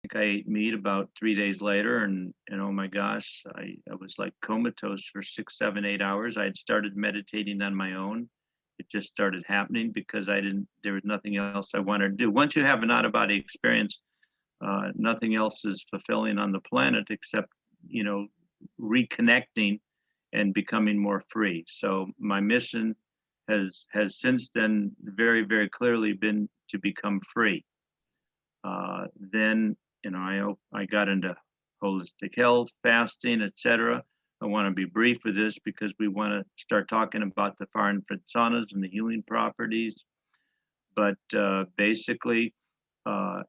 think I ate meat about 3 days later, and oh my gosh, I was like comatose for 6, 7, 8 hours. I had started meditating on my own. It just started happening because I didn't. There was nothing else I wanted to do. Once you have an out of body experience, nothing else is fulfilling on the planet except you know reconnecting and becoming more free. So my mission has since then very clearly been to become free. Then I got into holistic health, fasting, etc. I want to be brief with this because we want to start talking about the far infrared saunas and the healing properties. But basically, uh,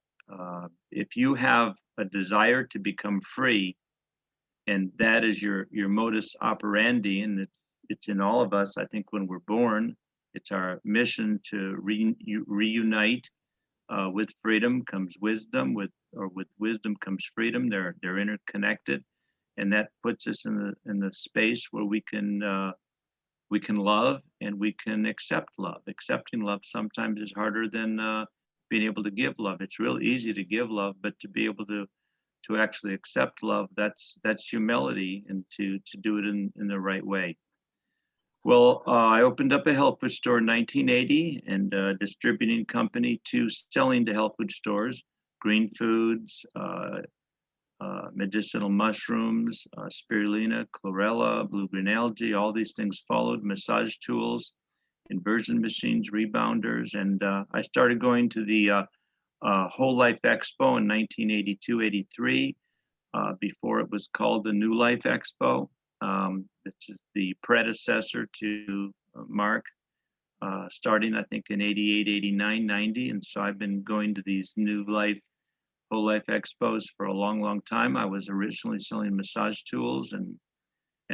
if you have a desire to become free, and that is your modus operandi, and it's in all of us. I think when we're born, it's our mission to reunite. With freedom comes wisdom. With wisdom comes freedom. They're interconnected, and that puts us in the space where we can love and we can accept love. Accepting love sometimes is harder than being able to give love. It's real easy to give love, but to be able to actually accept love, that's humility, and to do it in the right way. Well, I opened up a health food store in 1980 and a distributing company to selling to health food stores, green foods, medicinal mushrooms, spirulina, chlorella, blue-green algae, all these things followed, massage tools, inversion machines, rebounders. And I started going to the Whole Life Expo in 1982, 83, before it was called the New Life Expo. This is the predecessor to Mark, starting, I think, in 88, 89, 90. And so I've been going to these New Life Whole Life Expos for a long time. I was originally selling massage tools, and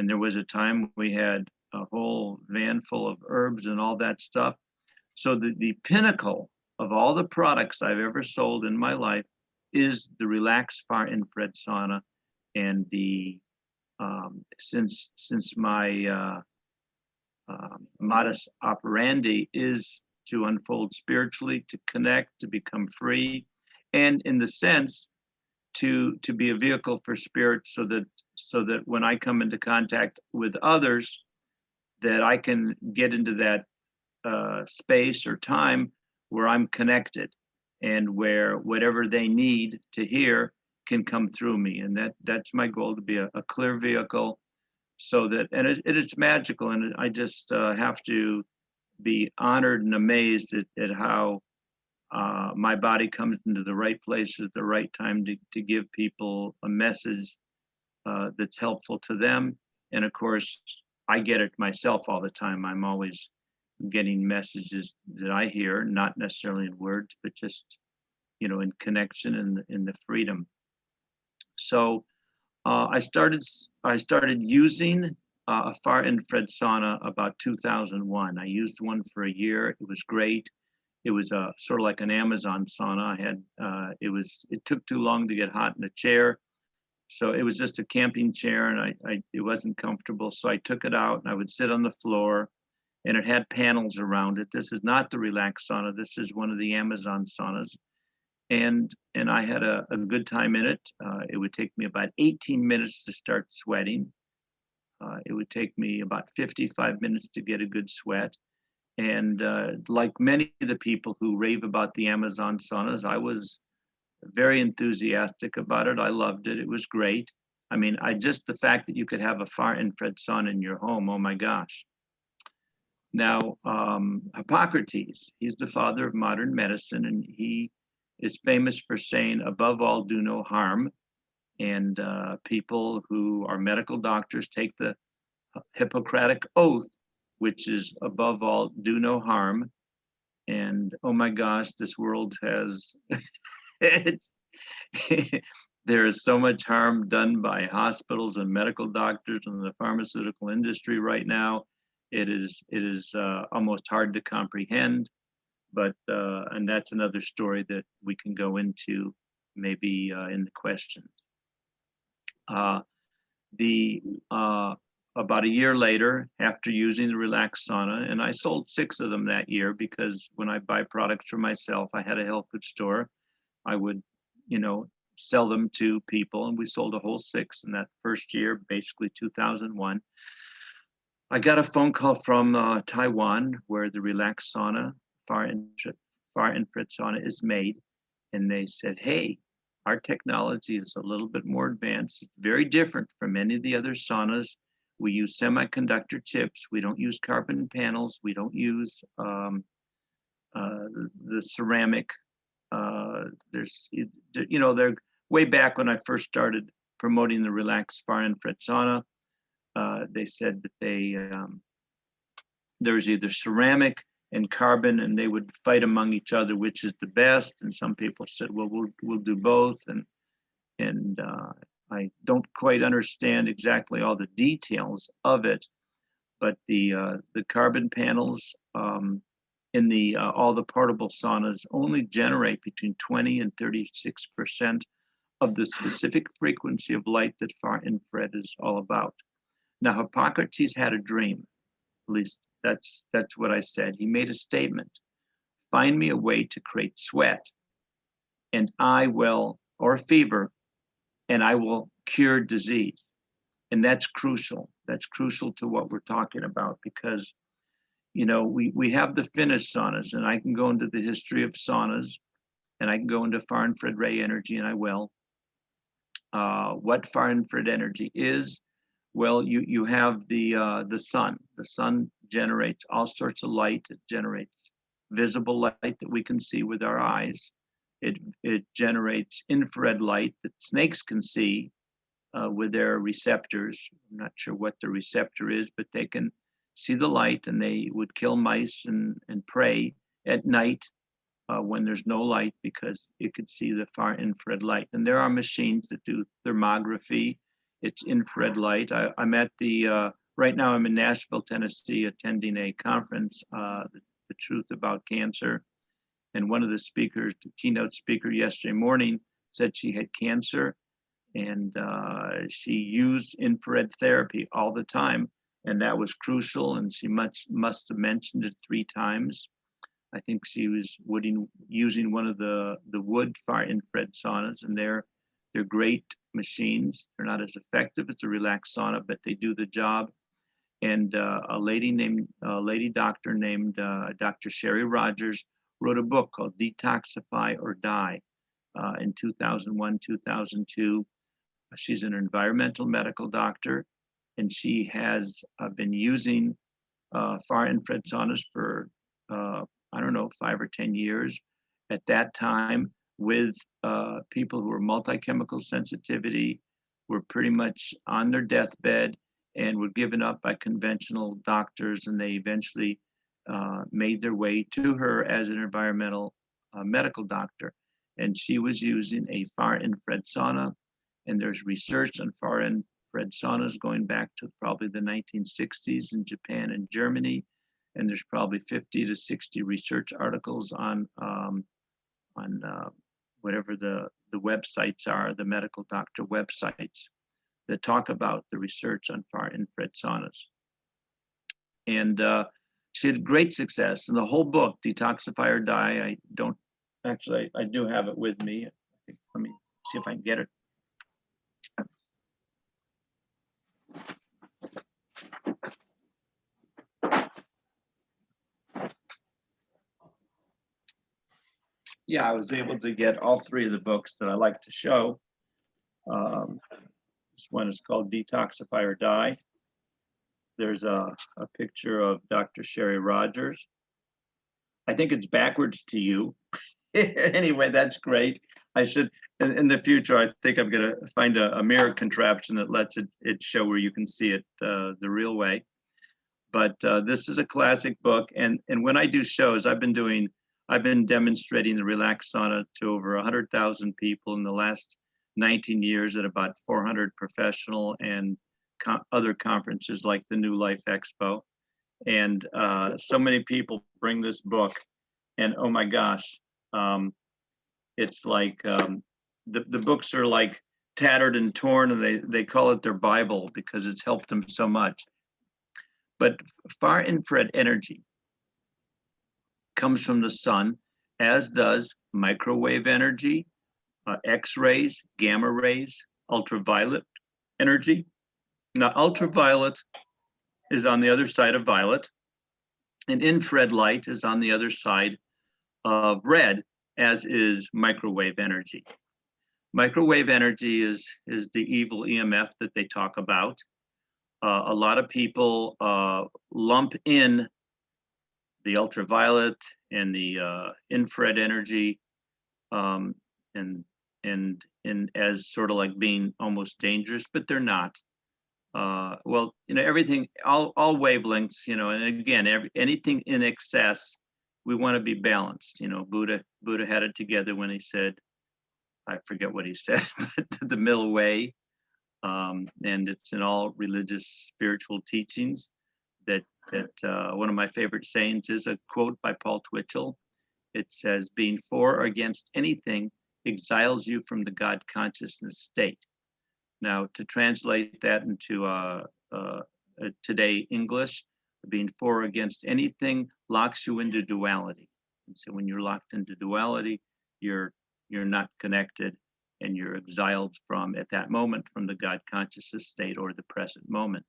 there was a time we had a whole van full of herbs and all that stuff. So the pinnacle of all the products I've ever sold in my life is the Relax Far Infrared Sauna, and the since my modus operandi is to unfold spiritually, to connect, to become free, and in the sense to be a vehicle for spirit, so that when I come into contact with others, that I can get into that space or time where I'm connected, and where whatever they need to hear can come through me. And that's my goal, to be a clear vehicle, so that, and it is magical. And I just have to be honored and amazed at how my body comes into the right place at the right time to give people a message that's helpful to them. And of course, I get it myself all the time. I'm always getting messages that I hear, not necessarily in words, but just in connection and in the freedom. So I started using a far infrared sauna about 2001. I used one for a year. It was great. It was sort of like an Amazon sauna. I had it took too long to get hot in the chair, so it was just a camping chair, and it wasn't comfortable. So I took it out, and I would sit on the floor, and it had panels around it. This is not the Relax sauna. This is one of the Amazon saunas, and I had a good time in it. It would take me about 18 minutes to start sweating. It would take me about 55 minutes to get a good sweat. And like many of the people who rave about the Amazon saunas, I was very enthusiastic about it. I loved it. It was great. I mean, the fact that you could have a far infrared sauna in your home, oh my gosh. Now, Hippocrates, he's the father of modern medicine, and he is famous for saying, above all, do no harm. And people who are medical doctors take the Hippocratic oath, which is, above all, do no harm. And oh my gosh, this world has, it's, there is so much harm done by hospitals and medical doctors and the pharmaceutical industry right now. It is almost hard to comprehend, but and that's another story that we can go into maybe in the questions. The About a year later, after using the Relax sauna, and I sold 6 of them that year, because when I buy products for myself, I had a health food store. I would, sell them to people, and we sold a whole 6 in that first year, basically 2001. I got a phone call from Taiwan, where the relaxed sauna, far infrared sauna, is made, and they said, "Hey, our technology is a little bit more advanced. It's very different from many of the other saunas. We use semiconductor chips. We don't use carbon panels. We don't use the ceramic. They're way back when I first started promoting the relaxed far infrared sauna. They said that there's either ceramic and carbon, and they would fight among each other which is the best. And some people said, well, we'll do both. And I don't quite understand exactly all the details of it, but the carbon panels in all the portable saunas only generate between 20 and 36% of the specific frequency of light that far infrared is all about. Now, Hippocrates had a dream. At least that's what I said. He made a statement: find me a way to create sweat, and I will, or fever, and I will cure disease. And that's crucial. That's crucial to what we're talking about, because we have the finished saunas, and I can go into the history of saunas, and I can go into far infrared ray energy, and I will. What far infrared energy is? Well, you have the sun. The sun generates all sorts of light. It generates visible light that we can see with our eyes. It generates infrared light that snakes can see with their receptors. I'm not sure what the receptor is, but they can see the light, and they would kill mice and prey at night when there's no light, because it could see the far infrared light. And there are machines that do thermography. It's infrared light. I'm at right now I'm in Nashville, Tennessee, attending a conference, the Truth About Cancer. And one of the speakers, the keynote speaker yesterday morning, said she had cancer, and she used infrared therapy all the time. And that was crucial. And she must have mentioned it 3 times. I think she was using one of the wood far infrared saunas, and they're great machines. They're not as effective as a relaxed sauna, but they do the job. And a lady doctor named Dr. Sherry Rogers wrote a book called Detoxify or Die in 2001, 2002. She's an environmental medical doctor, and she has been using far infrared saunas for, I don't know, 5 or 10 years. At that time, with people who were multi-chemical sensitivity, were pretty much on their deathbed and were given up by conventional doctors, and they eventually made their way to her as an environmental medical doctor. And she was using a far infrared sauna, and there's research on far infrared saunas going back to probably the 1960s in Japan and Germany, and there's probably 50 to 60 research articles on whatever the websites are, the medical doctor websites, that talk about the research on far infrared saunas. And she had great success. And the whole book, Detoxify or Die, I do have it with me. Let me see if I can get it. Yeah, I was able to get all 3 of the books that I like to show. This one is called Detoxify or Die. There's a picture of Dr. Sherry Rogers. I think it's backwards to you. Anyway, that's great. I should, in the future, I think I'm going to find a mirror contraption that lets it show where you can see it the real way. But this is a classic book. And when I do shows, I've been demonstrating the relaxed sauna to over 100,000 people in the last 19 years at about 400 professional and other conferences like the New Life Expo. And so many people bring this book, and oh my gosh, it's like the books are like tattered and torn, and they call it their Bible because it's helped them so much. But far infrared energy comes from the sun, as does microwave energy, X-rays, gamma rays, ultraviolet energy. Now, ultraviolet is on the other side of violet, and infrared light is on the other side of red, as is microwave energy. Microwave energy is the evil EMF that they talk about. A lot of people lump in the ultraviolet and the infrared energy um, and as sort of like being almost dangerous, but they're not. Well, everything, all wavelengths, and again, anything in excess, we want to be balanced. Buddha had it together when he said, I forget what he said, but the middle way. And it's in all religious spiritual teachings that one of my favorite sayings is a quote by Paul Twitchell. It says, being for or against anything exiles you from the God consciousness state. Now, to translate that into today English, being for or against anything locks you into duality. And so when you're locked into duality, you're not connected, and you're exiled from, at that moment, from the God consciousness state or the present moment.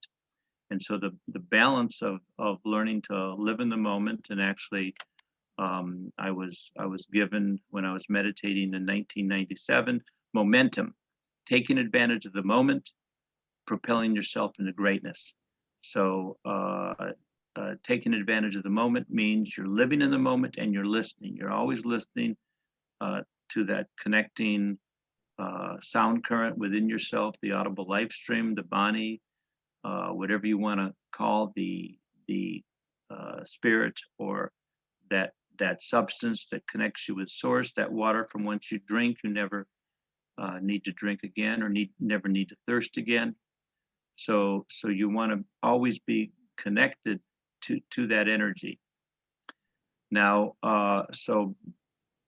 And so the balance of learning to live in the moment, and actually I was given, when I was meditating in 1997, momentum, taking advantage of the moment, propelling yourself into greatness. So taking advantage of the moment means you're living in the moment and you're listening. You're always listening to that connecting sound current within yourself, the audible life stream, the Bani, whatever you want to call the spirit, or that substance that connects you with source, that water from whence you drink. You never need to drink again, or never need to thirst again. So you want to always be connected to that energy. Now, so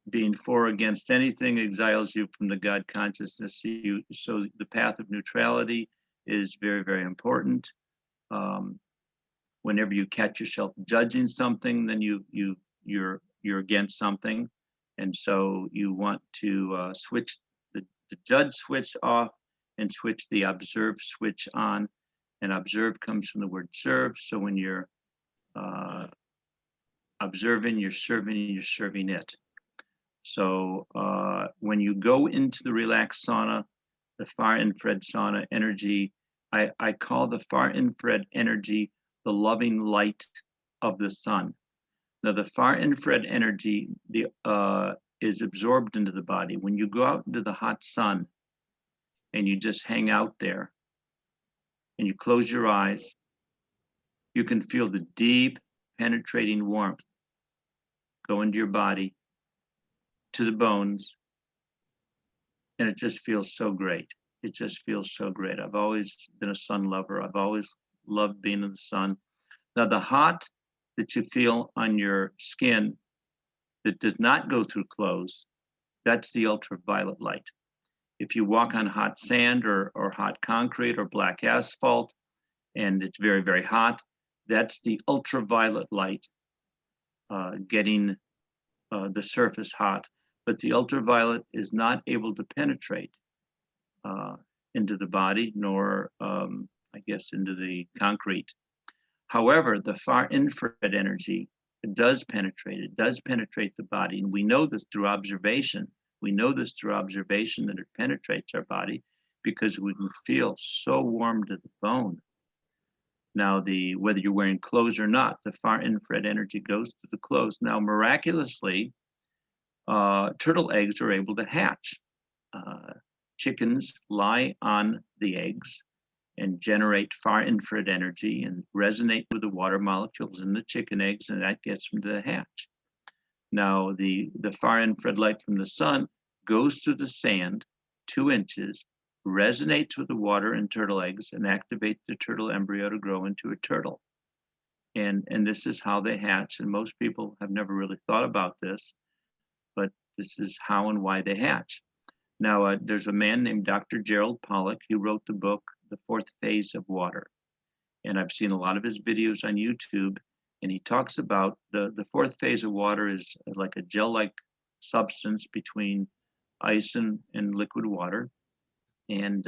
being for or against anything exiles you from the God consciousness. So the path of neutrality is very, very important. Whenever you catch yourself judging something, then you're against something, and so you want to switch the judge switch off and switch the observe switch on. And observe comes from the word serve. So when you're observing, you're serving it. So when you go into the relaxed sauna, the far infrared sauna energy, I call the far infrared energy the loving light of the sun. Now, the far infrared energy is absorbed into the body. When you go out into the hot sun and you just hang out there and you close your eyes, you can feel the deep, penetrating warmth go into your body, to the bones, and it just feels so great. It just feels so great. I've always been a sun lover. I've always loved being in the sun. Now, the hot that you feel on your skin that does not go through clothes, that's the ultraviolet light. If you walk on hot sand or hot concrete or black asphalt, and it's very, very hot, that's the ultraviolet light getting the surface hot. But the ultraviolet is not able to penetrate into the body, nor I guess into the concrete. However, the far infrared energy, it does penetrate the body. And we know this through observation. That it penetrates our body, because we can feel so warm to the bone. Now, whether you're wearing clothes or not, the far infrared energy goes to the clothes. Now, miraculously, turtle eggs are able to hatch. Chickens lie on the eggs and generate far infrared energy and resonate with the water molecules in the chicken eggs, and that gets them to the hatch. Now, the far infrared light from the sun goes through the sand 2 inches, resonates with the water in turtle eggs, and activates the turtle embryo to grow into a turtle. And this is how they hatch. And most people have never really thought about this, but this is how and why they hatch. Now, there's a man named Dr. Gerald Pollack. He wrote the book, The Fourth Phase of Water. And I've seen a lot of his videos on YouTube. And he talks about the fourth phase of water is like a gel-like substance between ice and liquid water. And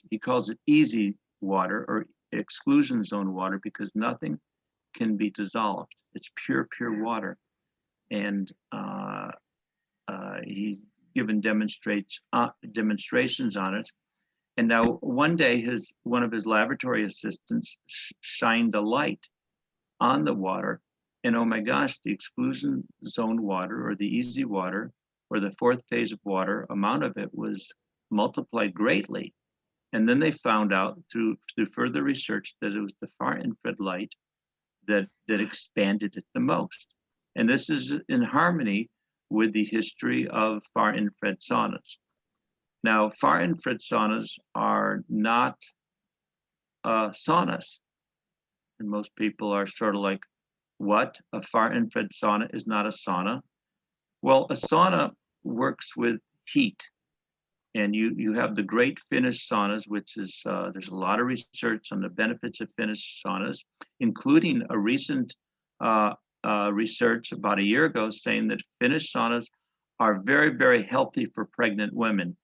he calls it easy water or exclusion zone water because nothing can be dissolved. It's pure, pure water. And he's given demonstrations on it. And now one day, one of his laboratory assistants shined a light on the water, and oh my gosh, the exclusion zone water or the easy water or the fourth phase of water, amount of it was multiplied greatly. And then they found out through further research that it was the far infrared light that expanded it the most. And this is in harmony with the history of far infrared saunas. Now, far infrared saunas are not saunas. And most people are sort of like, what? A far infrared sauna is not a sauna? Well, a sauna works with heat. And you have the great Finnish saunas, which is, there's a lot of research on the benefits of Finnish saunas, including a recent research about a year ago saying that Finnish saunas are very, very healthy for pregnant women,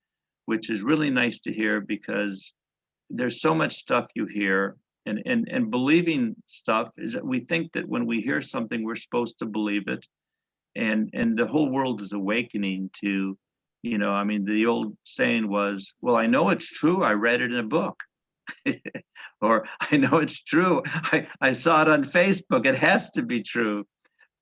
which is really nice to hear because there's so much stuff you hear. And believing stuff is that we think that when we hear something, we're supposed to believe it. And the whole world is awakening to, I mean, the old saying was, well, I know it's true. I read it in a book. Or I know it's true. I saw it on Facebook. It has to be true.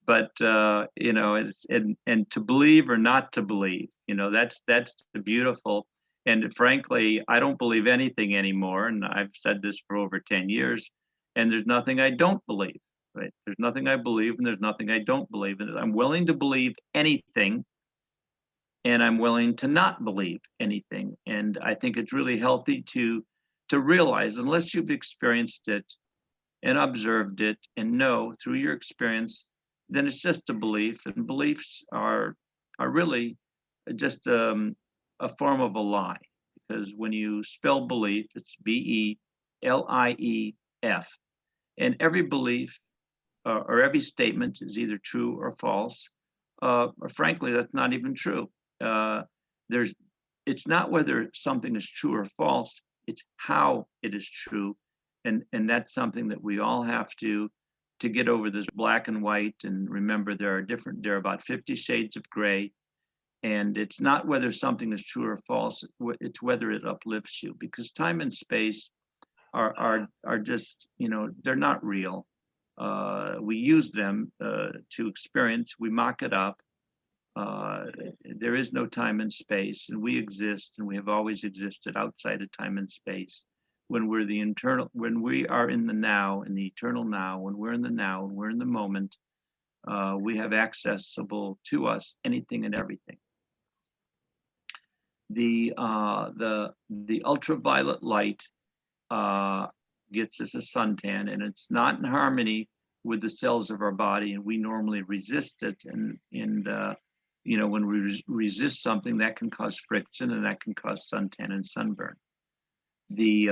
But, it's, and to believe or not to believe, that's the beautiful. And frankly, I don't believe anything anymore. And I've said this for over 10 years. And there's nothing I don't believe, right? There's nothing I believe and there's nothing I don't believe. And I'm willing to believe anything. And I'm willing to not believe anything. And I think it's really healthy to realize, unless you've experienced it and observed it and know through your experience, then it's just a belief. And beliefs are really just a form of a lie, because when you spell belief, it's BELIEF, and every belief or every statement is either true or false. Or frankly, that's not even true. It's not whether something is true or false, it's how it is true. And that's something that we all have to get over, this black and white, and remember there are about 50 shades of gray. And it's not whether something is true or false, it's whether it uplifts you, because time and space are just, they're not real. We use them to experience, we mock it up. There is no time and space, and we exist, and we have always existed outside of time and space. When we are in the now, in the eternal now, when we're in the now, when we're in the moment, we have accessible to us anything and everything. The ultraviolet light gets us a suntan, and it's not in harmony with the cells of our body, and we normally resist it. And when we resist something, that can cause friction, and that can cause suntan and sunburn. The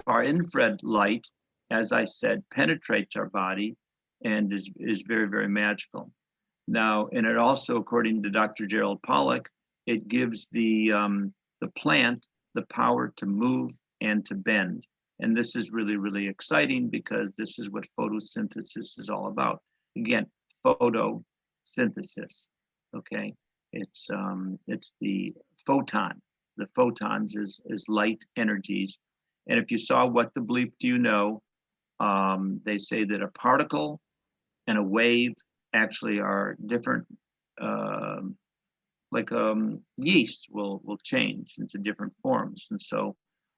far infrared light, as I said, penetrates our body and is very, very magical. Now, and it also, according to Dr. Gerald Pollack, it gives the plant the power to move and to bend. And this is really, really exciting, because this is what photosynthesis is all about. Again, photosynthesis. Okay, it's the photon. The photons is light energies. And if you saw What the Bleep Do You Know, they say that a particle and a wave actually are different. Like yeast will change into different forms. And so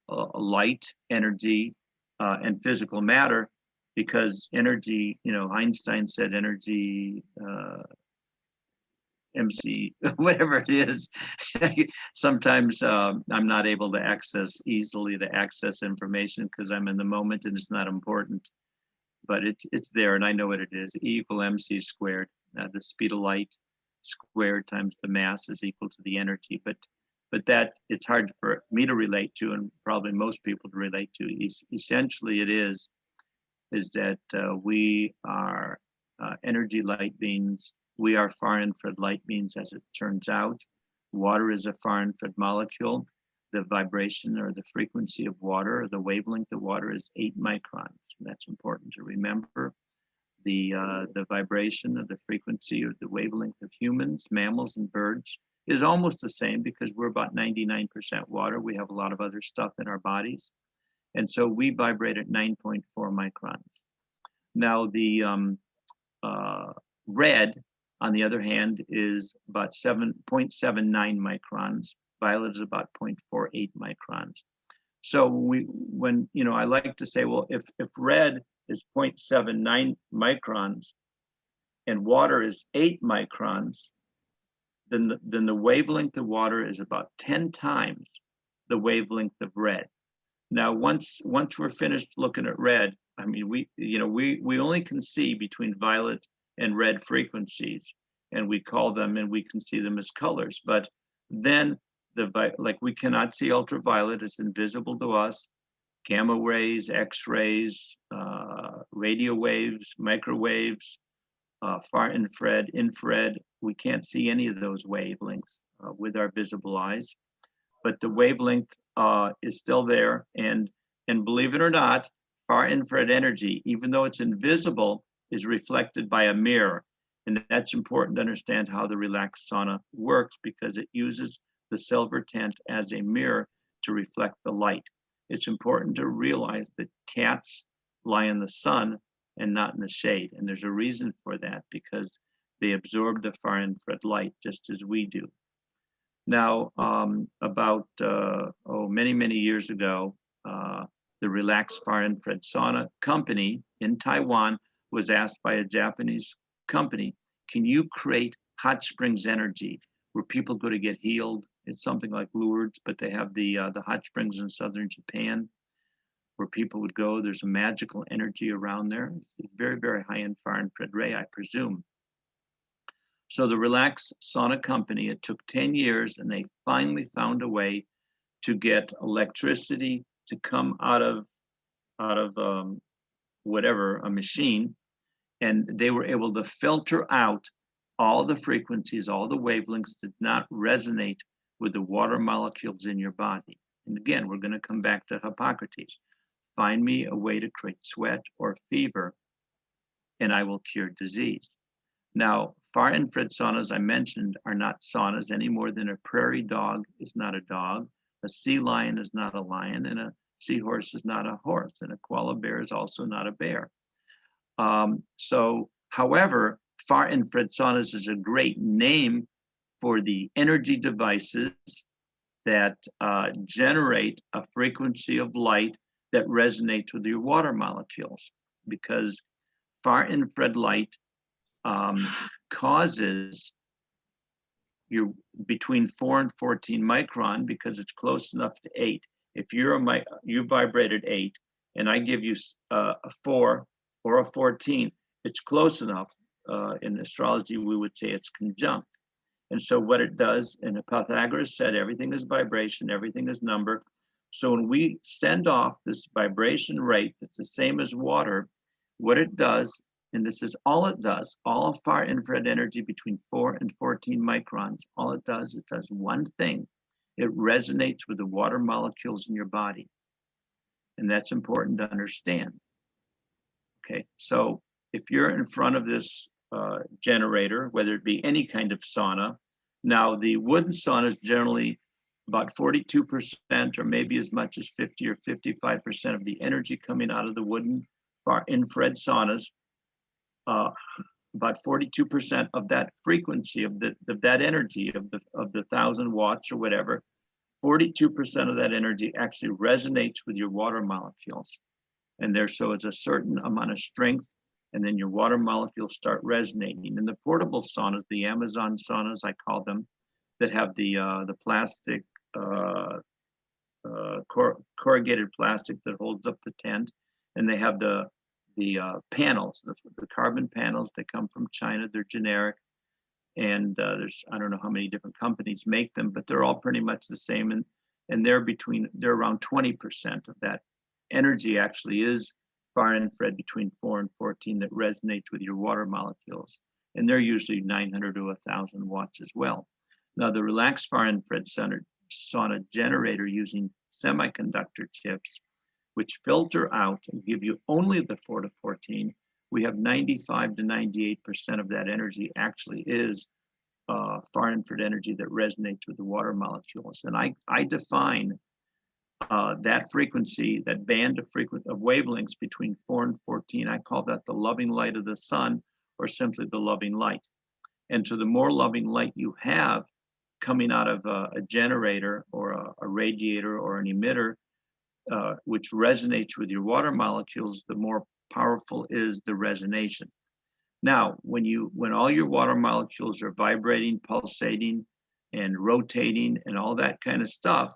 light, energy, and physical matter, because energy, Einstein said energy, MC, whatever it is. Sometimes I'm not able to easily access information because I'm in the moment and it's not important, but it's there and I know what it is. E = mc squared. The speed of light squared times the mass is equal to the energy. But that it's hard for me to relate to, and probably most people to relate to. Essentially, it is that we are energy light beings. We are far infrared light beings, as it turns out. Water is a far infrared molecule. The vibration or the frequency of water, or the wavelength of water, is 8 microns. And that's important to remember. The vibration of the frequency or the wavelength of humans, mammals, and birds is almost the same, because we're about 99% water. We have a lot of other stuff in our bodies. And so we vibrate at 9.4 microns. Now, the red, on the other hand, is about 7.79 microns. Violet is about 0.48 microns. So when I like to say, well, if red is 0.79 microns and water is 8 microns, then the wavelength of water is about 10 times the wavelength of red. Now, once we're finished looking at red, I mean, we only can see between violet and red frequencies, and we call them, and we can see them as colors. But then we cannot see ultraviolet; it's invisible to us. Gamma rays, X-rays, radio waves, microwaves, far infrared. We can't see any of those wavelengths with our visible eyes, but the wavelength is still there. And believe it or not, far infrared energy, even though it's invisible, is reflected by a mirror. And that's important to understand how the relaxed sauna works, because it uses the silver tent as a mirror to reflect the light. It's important to realize that cats lie in the sun and not in the shade. And there's a reason for that, because they absorb the far infrared light just as we do. Now, about many years ago, the Relaxed Far Infrared Sauna company in Taiwan was asked by a Japanese company, can you create hot springs energy where people go to get healed? It's something like Lourdes, but they have the hot springs in southern Japan where people would go. There's a magical energy around there. It's very, very high in far infrared ray, I presume. So the Relaxed Sauna company, it took 10 years, and they finally found a way to get electricity to come out of whatever, a machine, and they were able to filter out all the frequencies, all the wavelengths did not resonate with the water molecules in your body. And again, we're going to come back to Hippocrates. Find me a way to create sweat or fever, and I will cure disease. Now, far infrared saunas, I mentioned, are not saunas any more than a prairie dog is not a dog, a sea lion is not a lion, and a seahorse is not a horse, and a koala bear is also not a bear. However, far infrared saunas is a great name for the energy devices that generate a frequency of light that resonates with your water molecules, because far infrared light causes your between 4 and 14 micron, because it's close enough to 8. If you vibrated 8 and I give you a 4 or a 14, it's close enough. In astrology, we would say it's conjunct. And so what it does, and Pythagoras said, everything is vibration, everything is number. So when we send off this vibration rate that's the same as water, what it does, and this is all it does, all far infrared energy between 4 and 14 microns, all it does one thing. It resonates with the water molecules in your body. And that's important to understand. Okay, so if you're in front of this generator, whether it be any kind of sauna, now the wooden sauna is generally about 42%, or maybe as much as 50 or 55% of the energy coming out of the wooden far infrared saunas. About 42% of that frequency of that energy of the 1,000 watts or whatever, 42% of that energy actually resonates with your water molecules. And so it's a certain amount of strength, and then your water molecules start resonating. And the portable saunas, the Amazon saunas, I call them, that have the plastic, corrugated plastic that holds up the tent, and they have the panels, the carbon panels. They come from China. They're generic, and there's, I don't know how many different companies make them, but they're all pretty much the same. And they're around 20% of that energy actually is far infrared between 4 and 14 that resonates with your water molecules. And they're usually 900 to 1,000 watts as well. Now, the relaxed far infrared sauna generator using semiconductor chips, which filter out and give you only the 4 to 14, we have 95 to 98% of that energy actually is far infrared energy that resonates with the water molecules. And I define that frequency, that band of wavelengths between 4 and 14, I call that the loving light of the sun, or simply the loving light. And so the more loving light you have coming out of a generator or a radiator or an emitter, which resonates with your water molecules, the more powerful is the resonation. Now, when all your water molecules are vibrating, pulsating, and rotating, and all that kind of stuff,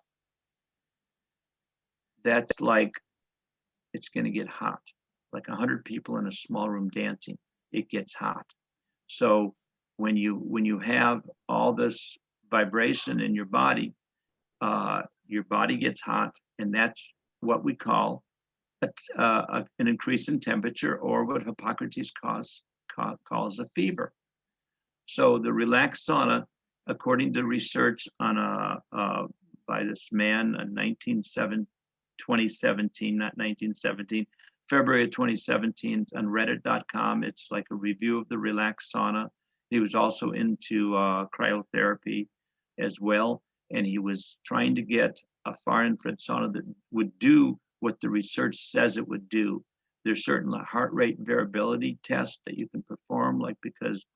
that's like it's going to get hot. Like 100 people in a small room dancing, it gets hot. So when you have all this vibration in your body gets hot, and that's what we call an increase in temperature, or what Hippocrates calls a fever. So the relaxed sauna, according to research on by this man in 2017, not 1917, February of 2017, on reddit.com. It's like a review of the relaxed sauna. He was also into cryotherapy as well, and he was trying to get a far infrared sauna that would do what the research says it would do. There's certain heart rate variability tests that you can perform, like, because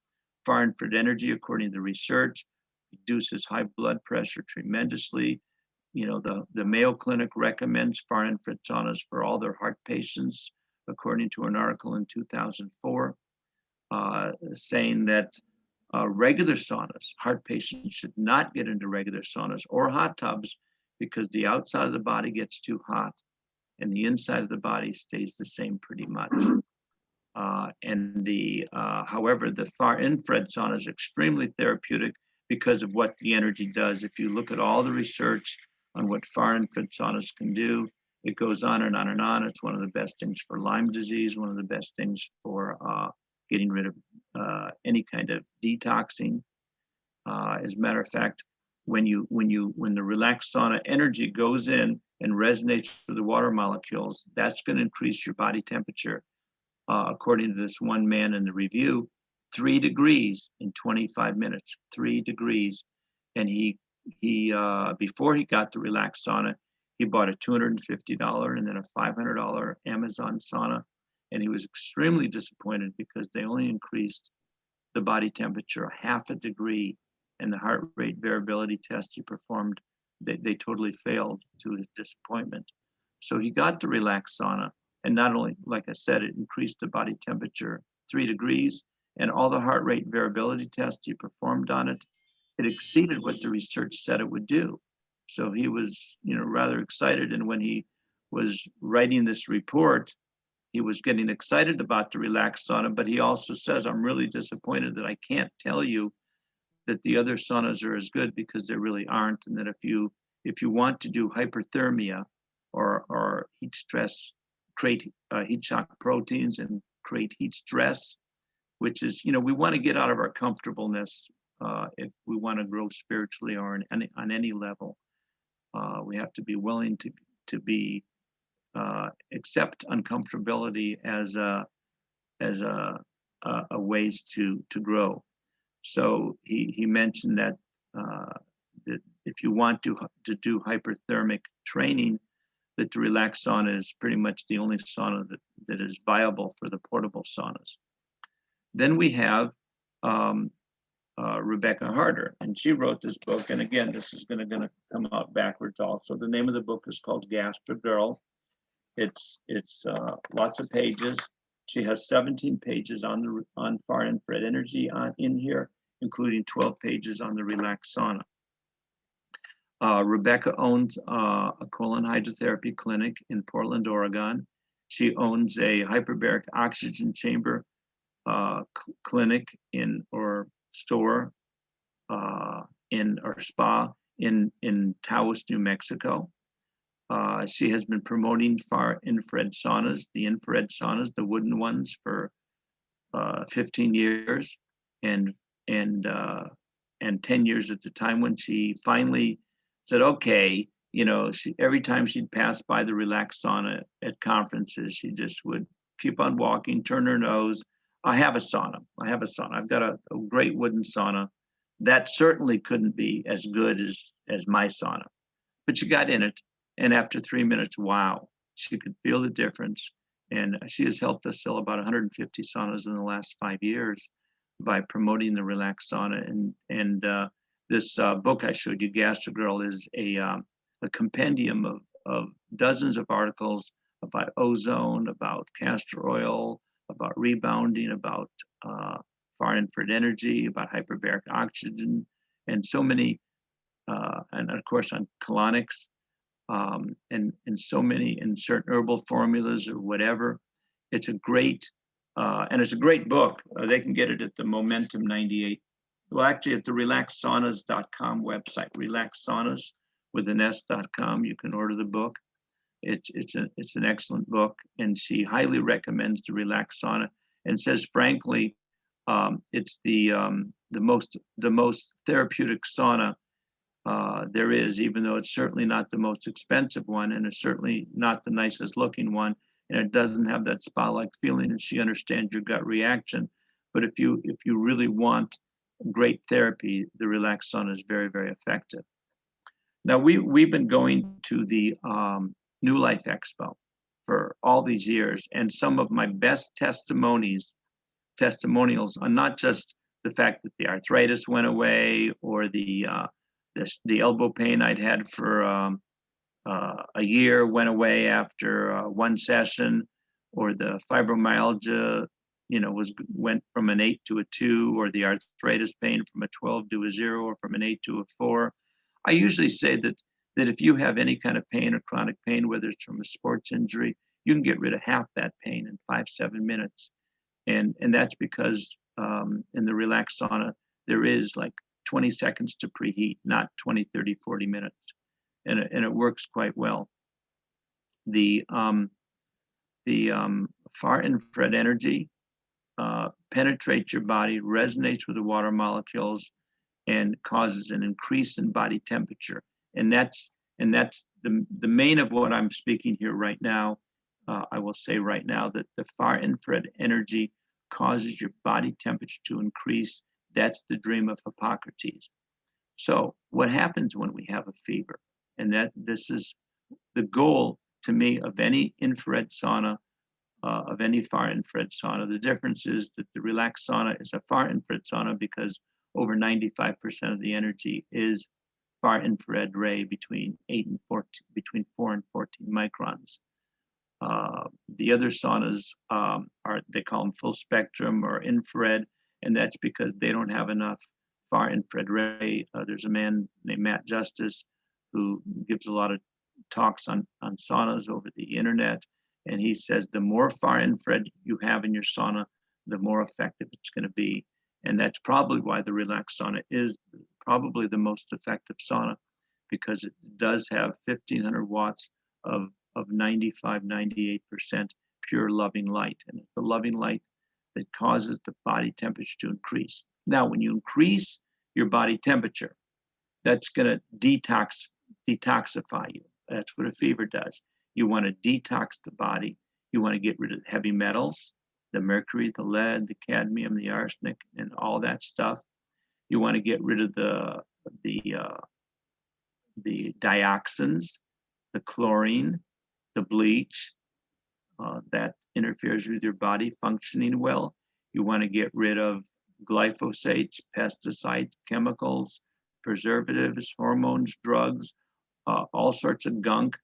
far infrared energy, according to the research, reduces high blood pressure tremendously. You know, the Mayo Clinic recommends far infrared saunas for all their heart patients, according to an article in 2004, saying that regular saunas, heart patients should not get into regular saunas or hot tubs, because the outside of the body gets too hot and the inside of the body stays the same pretty much. However, the far infrared sauna is extremely therapeutic because of what the energy does. If you look at all the research on what far infrared saunas can do, it goes on and on and on. It's one of the best things for Lyme disease, one of the best things for getting rid of any kind of detoxing. As a matter of fact, when the relaxed sauna energy goes in and resonates with the water molecules, that's going to increase your body temperature. According to this one man in the review, 3 degrees in 25 minutes, 3 degrees. And he before he got the relaxed sauna, he bought a $250 and then a $500 Amazon sauna. And he was extremely disappointed because they only increased the body temperature a half a degree, and the heart rate variability test he performed, they totally failed, to his disappointment. So he got the relaxed sauna, and not only, like I said, it increased the body temperature 3 degrees, and all the heart rate variability tests he performed on it, it exceeded what the research said it would do. So he was, rather excited. And when he was writing this report, he was getting excited about the relaxed sauna, but he also says, I'm really disappointed that I can't tell you that the other saunas are as good, because they really aren't. And that if you want to do hyperthermia or heat stress, create heat shock proteins and create heat stress, which is, we want to get out of our comfortableness if we want to grow spiritually or on any level. We have to be willing to be accept uncomfortability as a ways to grow. So he mentioned that that if you want to do hyperthermic training, that the relaxed sauna is pretty much the only sauna that is viable for the portable saunas. Then we have Rebecca Harder, and she wrote this book. And again, this is going to come out backwards also. The name of the book is called Gastro Girl. It's lots of pages. She has 17 pages on far infrared energy in here, including 12 pages on the relaxed sauna. Rebecca owns a colon hydrotherapy clinic in Portland, Oregon. She owns a hyperbaric oxygen chamber clinic or store or spa in Taos, New Mexico. She has been promoting far infrared saunas, the wooden ones, for 15 years, and and 10 years at the time when she finally said, okay, every time she'd pass by the relaxed sauna at conferences, she just would keep on walking, turn her nose. I have a sauna. I've got a great wooden sauna. That certainly couldn't be as good as my sauna. But she got in it, and after 3 minutes, wow, she could feel the difference. And she has helped us sell about 150 saunas in the last 5 years by promoting the relaxed sauna. And this book I showed you, Gastrogirl, is a compendium of dozens of articles about ozone, about castor oil, about rebounding, about far infrared energy, about hyperbaric oxygen, and so many, and of course on colonics, and so many, in certain herbal formulas or whatever. It's a great, and it's a great book. They can get it at the Momentum 98. Well, actually at the relaxsaunas.com website, relaxsaunas with an s.com, you can order the book. It's an excellent book, and she highly recommends the relaxed sauna and says, frankly, it's the most therapeutic sauna there is, even though it's certainly not the most expensive one, and it's certainly not the nicest looking one, and it doesn't have that spa-like feeling, and she understands your gut reaction. But if you really want great therapy, the relaxed sauna is very, very effective. Now we've been going to the New Life Expo for all these years, and some of my best testimonials on not just the fact that the arthritis went away, or the elbow pain I'd had for a year went away after one session, or the fibromyalgia, went from an 8 to a 2, or the arthritis pain from a 12 to a 0, or from an 8 to a 4. I usually say that if you have any kind of pain or chronic pain, whether it's from a sports injury, you can get rid of half that pain in 5-7 minutes. And that's because in the relaxed sauna, there is like 20 seconds to preheat, not 20, 30, 40 minutes. And it works quite well. The far infrared energy penetrates your body, resonates with the water molecules, and causes an increase in body temperature. And that's the main of what I'm speaking here right now. I will say right now that the far infrared energy causes your body temperature to increase. That's the dream of Hippocrates. So what happens when we have a fever? And this is the goal to me of any infrared sauna, of any far infrared sauna. The difference is that the relaxed sauna is a far infrared sauna because over 95% of the energy is far infrared ray between 4 and 14 microns. The other saunas they call them full spectrum or infrared, and that's because they don't have enough far infrared ray. There's a man named Matt Justice who gives a lot of talks on saunas over the internet, and he says the more far infrared you have in your sauna, the more effective it's going to be. And that's probably why the relaxed sauna is probably the most effective sauna, because it does have 1,500 watts of 95, 98% pure loving light. And it's the loving light that causes the body temperature to increase. Now, when you increase your body temperature, that's going to detoxify you. That's what a fever does. You want to detox the body. You want to get rid of heavy metals, the mercury, the lead, the cadmium, the arsenic, and all that stuff. You want to get rid of the dioxins, the chlorine, the bleach, that interferes with your body functioning well. You want to get rid of glyphosates, pesticides, chemicals, preservatives, hormones, drugs, all sorts of gunk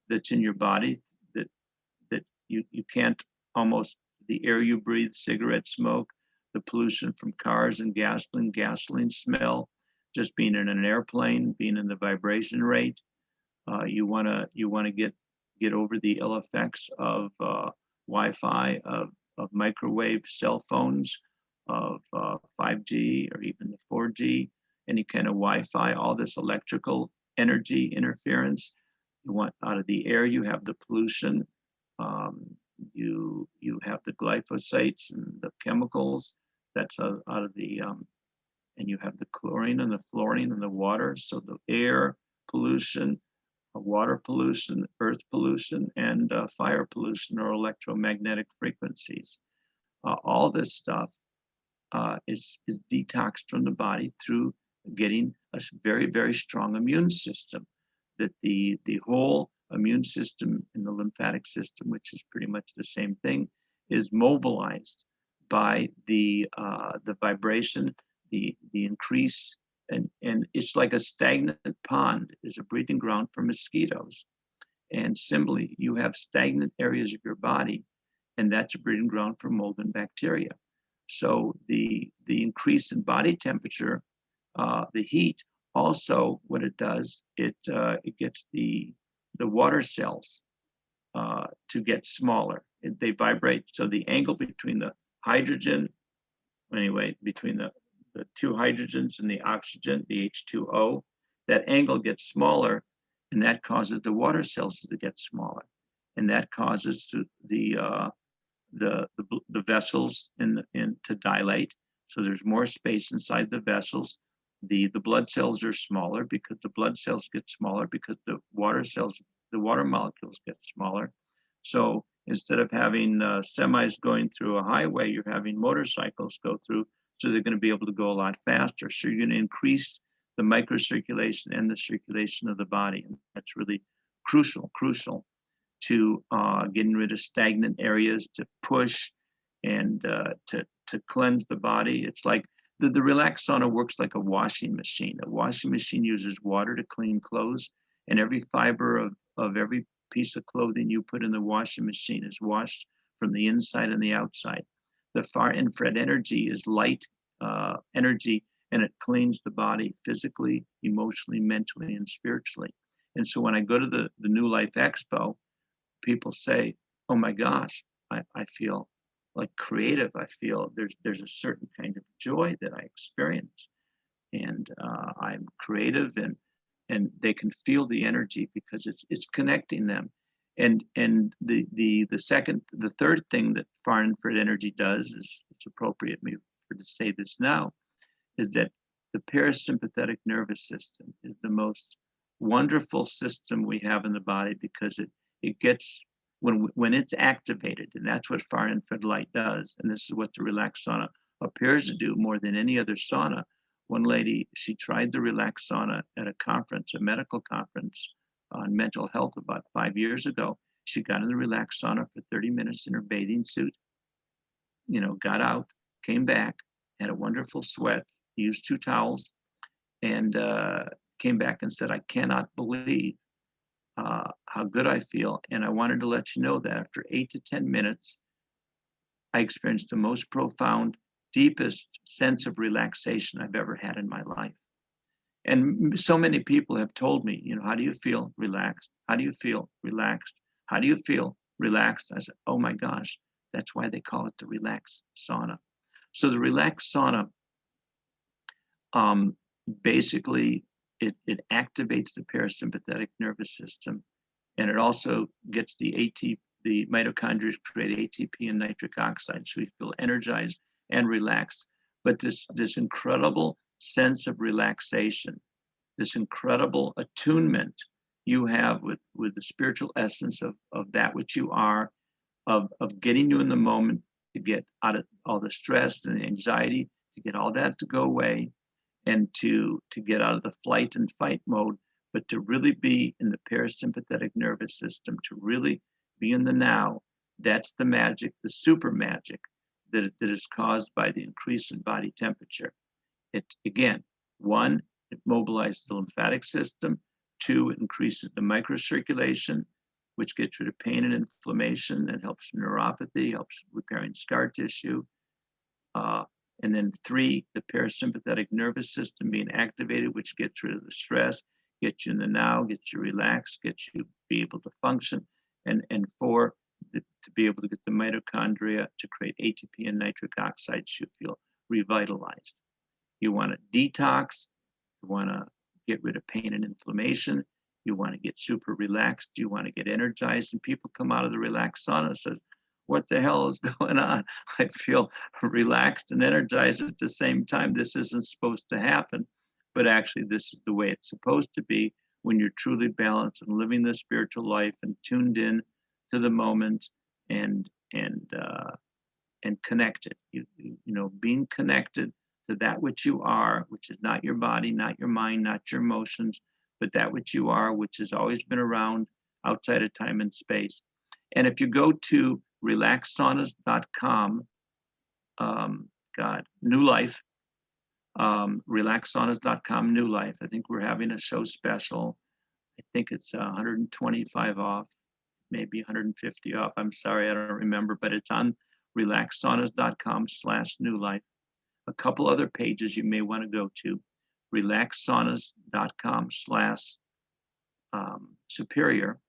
that's in your body that you can't almost, the air you breathe, cigarette smoke, the pollution from cars and gasoline smell, just being in an airplane, being in the vibration rate. You want to get over the ill effects of Wi-Fi, of microwave cell phones, of 5G or even the 4G, any kind of Wi-Fi, all this electrical energy interference. You want out of the air, you have the pollution, you have the glyphosates and the chemicals that's out of the and you have the chlorine and the fluorine in the water. So the air pollution, water pollution, earth pollution, and fire pollution or electromagnetic frequencies. All this stuff is detoxed from the body through getting a very, very strong immune system. That the whole immune system and the lymphatic system, which is pretty much the same thing, is mobilized by the vibration, the increase, and it's like a stagnant pond is a breeding ground for mosquitoes. And similarly, you have stagnant areas of your body, and that's a breeding ground for mold and bacteria. So the increase in body temperature, the heat, also what it does, it gets the water cells to get smaller. They vibrate. So the angle between the hydrogen, anyway, between the two hydrogens and the oxygen, the H2O, that angle gets smaller, and that causes the water cells to get smaller, and that causes the vessels in to dilate. So there's more space inside the vessels. The blood cells are smaller because the blood cells get smaller because the water cells, the water molecules get smaller. So instead of having semis going through a highway, you're having motorcycles go through. So they're going to be able to go a lot faster. So you're going to increase the microcirculation and the circulation of the body. And that's really crucial to getting rid of stagnant areas, to push and to cleanse the body. It's like the relaxed sauna works like a washing machine. A washing machine uses water to clean clothes, and every fiber of every piece of clothing you put in the washing machine is washed from the inside and the outside. The far infrared energy is light energy, and it cleans the body physically, emotionally, mentally, and spiritually. And so when I go to the New Life Expo, people say, "Oh my gosh, I feel like creative. I feel there's a certain kind of joy that I experience, and I'm creative, and they can feel the energy because it's connecting them." And the third thing that far infrared energy does is, it's appropriate for to say this now, is that the parasympathetic nervous system is the most wonderful system we have in the body, because it gets, when it's activated, and that's what far infrared light does, and this is what the relaxed sauna appears to do more than any other sauna. One lady, she tried the relaxed sauna at a conference, a medical conference on mental health about 5 years ago. She got in the relaxed sauna for 30 minutes in her bathing suit, got out, came back, had a wonderful sweat, used 2 towels, and came back and said, "I cannot believe how good I feel. And I wanted to let you know that after 8 to 10 minutes, I experienced the most profound, deepest sense of relaxation I've ever had in my life." And so many people have told me, "How do you feel? Relaxed. How do you feel? Relaxed. How do you feel? Relaxed." I said, "Oh my gosh, that's why they call it the relaxed sauna." So the relaxed sauna, basically, it activates the parasympathetic nervous system, and it also gets the mitochondria create ATP and nitric oxide, so you feel energized and relaxed. But this incredible sense of relaxation, this incredible attunement you have with the spiritual essence of that which you are, of getting you in the moment, to get out of all the stress and anxiety, to get all that to go away, and to get out of the flight and fight mode, but to really be in the parasympathetic nervous system, to really be in the now. That's the magic, the super magic that is caused by the increase in body temperature. It, again, 1, it mobilizes the lymphatic system. 2, it increases the microcirculation, which gets rid of pain and inflammation and helps neuropathy, helps repairing scar tissue. And then 3, the parasympathetic nervous system being activated, which gets rid of the stress, gets you in the now, gets you relaxed, gets you be able to function. And 4, to be able to get the mitochondria to create ATP and nitric oxide, so you feel revitalized. You want to detox, you want to get rid of pain and inflammation, you want to get super relaxed, you want to get energized. And people come out of the relaxed sauna and says, what the hell is going on? I feel relaxed and energized at the same time. This isn't supposed to happen, but actually this is the way it's supposed to be when you're truly balanced and living the spiritual life and tuned in to the moment and connected. Being connected to that which you are, which is not your body, not your mind, not your emotions, but that which you are, which has always been around outside of time and space. And if you go to relaxsaunas.com, New Life, relaxsaunas.com, New Life. I think we're having a show special. I think it's 125 off, maybe 150 off. I'm sorry, I don't remember, but it's on relaxsaunas.com/new life. A couple other pages you may want to go to, relaxsaunas.com/superior,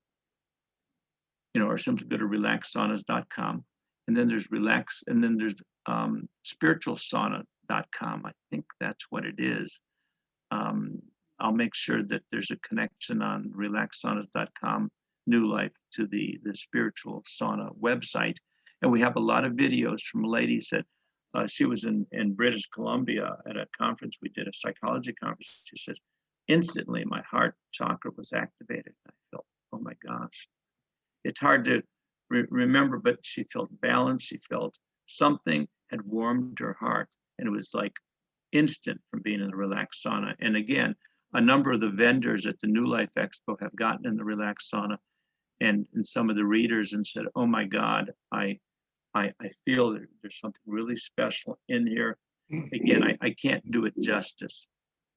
or simply go to relaxsaunas.com. And then there's spiritualsauna.com. I think that's what it is. I'll make sure that there's a connection on relaxsaunas.com, New Life, to the spiritual sauna website. And we have a lot of videos from ladies that she was in British Columbia at a conference. We did a psychology conference. She said, instantly my heart chakra was activated. I felt, oh my gosh. It's hard to remember, but she felt balanced. She felt something had warmed her heart. And it was like instant from being in the relaxed sauna. And again, a number of the vendors at the New Life Expo have gotten in the relaxed sauna and some of the readers and said, oh my God, I feel there's something really special in here. Again, I can't do it justice.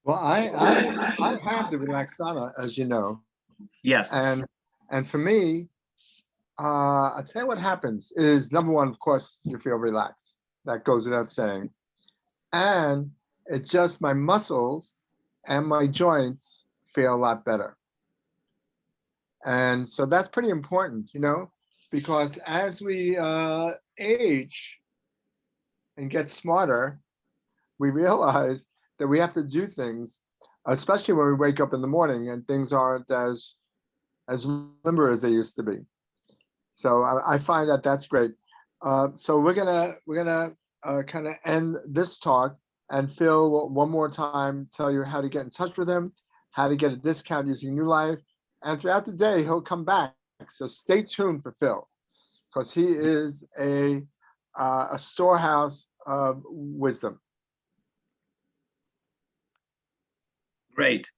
Well, I have the relaxed sauna, as you know. Yes. And for me, I'll tell you what happens is, number one, of course, you feel relaxed. That goes without saying. And it's just my muscles and my joints feel a lot better. And so that's pretty important, because as we age and get smarter, we realize that we have to do things, especially when we wake up in the morning and things aren't as limber as they used to be. So I find that that's great. So we're gonna kind of end this talk, and Phil will one more time tell you how to get in touch with him, how to get a discount using New Life, and throughout the day he'll come back. So stay tuned for Phil, because he is a storehouse of wisdom. Great.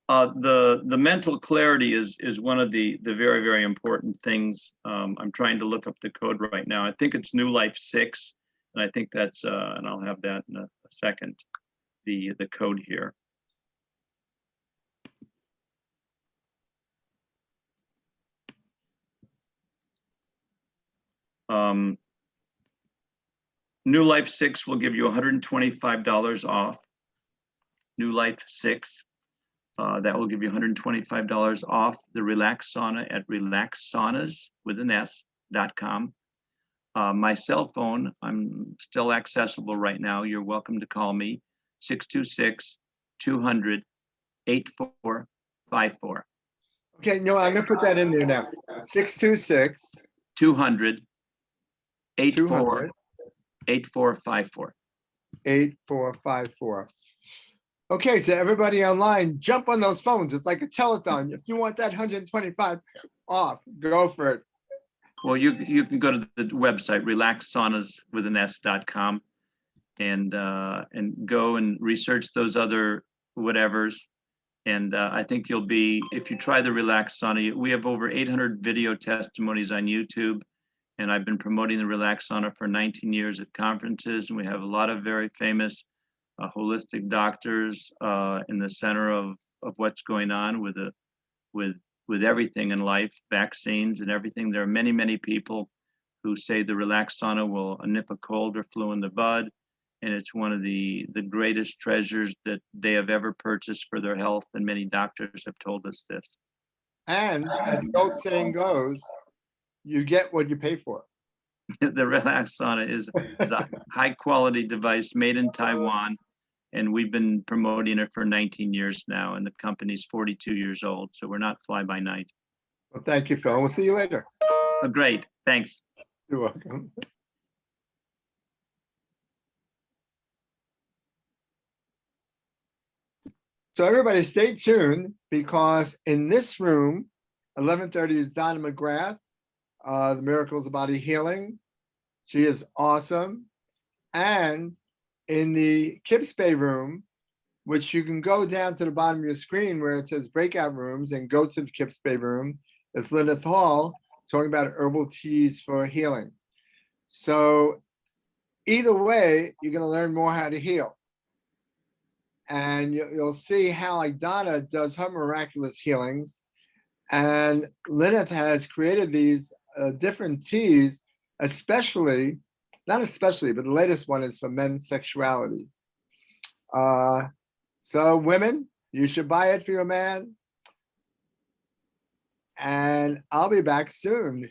The mental clarity is one of the very, very important things. I'm trying to look up the code right now. I think it's New Life 6, and I think that's and I'll have that in a second. The code here. New Life 6 will give you $125 off. New Life 6. That will give you $125 off the Relax Sauna at relaxsaunas.com. My cell phone, I'm still accessible right now. You're welcome to call me, 626-200-8454. Okay, no, I'm gonna put that in there now. 626-200-8454. 8454. Okay, so everybody online, jump on those phones. It's like a telethon. If you want that 125 off, go for it. Well, you can go to the website, relaxsaunas.com, and go and research those other whatevers. And I think you'll be, if you try the Relax Sauna, we have over 800 video testimonies on YouTube. And I've been promoting the Relax Sauna for 19 years at conferences. And we have a lot of very famous holistic doctors in the center of what's going on with everything in life, vaccines and everything. There are many, many people who say the Relax Sauna will nip a cold or flu in the bud. And it's one of the greatest treasures that they have ever purchased for their health. And many doctors have told us this. And as the old saying goes, you get what you pay for. The Relax Sauna is a high quality device made in Taiwan. And we've been promoting it for 19 years now. And the company's 42 years old. So we're not fly by night. Well, thank you, Phil. We'll see you later. Oh, great. Thanks. You're welcome. So everybody stay tuned because in this room, 11:30 is Donna McGrath, The Miracles of Body Healing. She is awesome. And in the Kips Bay room, which you can go down to the bottom of your screen where it says breakout rooms and go to the Kips Bay room, it's Lynette Hall talking about herbal teas for healing. So either way, you're going to learn more how to heal. And you'll see how like Donna does her miraculous healings. And Lynette has created these different teas, especially, not especially, but the latest one is for men's sexuality. So women, you should buy it for your man. And I'll be back soon.